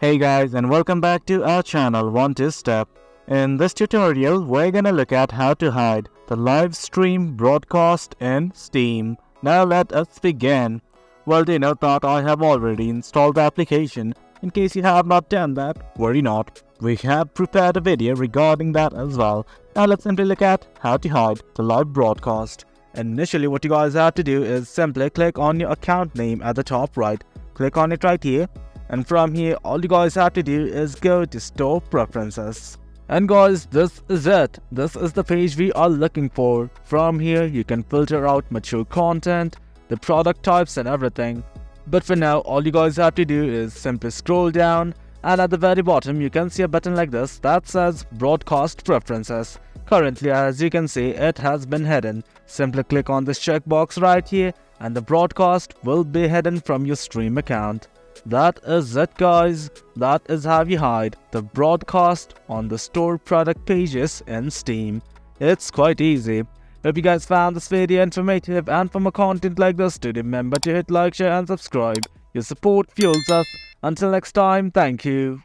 Hey guys, and welcome back to our channel One Two Step. In this tutorial, we're gonna look at how to hide the live stream broadcast in Steam. Now let us begin. Well, do you know that I have already installed the application? In case you have not done that, worry not. We have prepared a video regarding that as well. Now let's simply look at how to hide the live broadcast. Initially, what you guys have to do is simply click on your account name at the top right. Click on it right here. And from here, all you guys have to do is go to Store Preferences. And guys, this is it. This is the page we are looking for. From here, you can filter out mature content, the product types and everything. But for now, all you guys have to do is simply scroll down, and at the very bottom, you can see a button like this that says Broadcast Preferences. Currently, as you can see, it has been hidden. Simply click on this checkbox right here, and the broadcast will be hidden from your stream account. That is it, guys. That is how you hide the broadcast on the store product pages in Steam. It's quite easy. Hope you guys found this video informative, and for more content like this, do remember to hit like, share and subscribe. Your support fuels us. Until next time, thank you.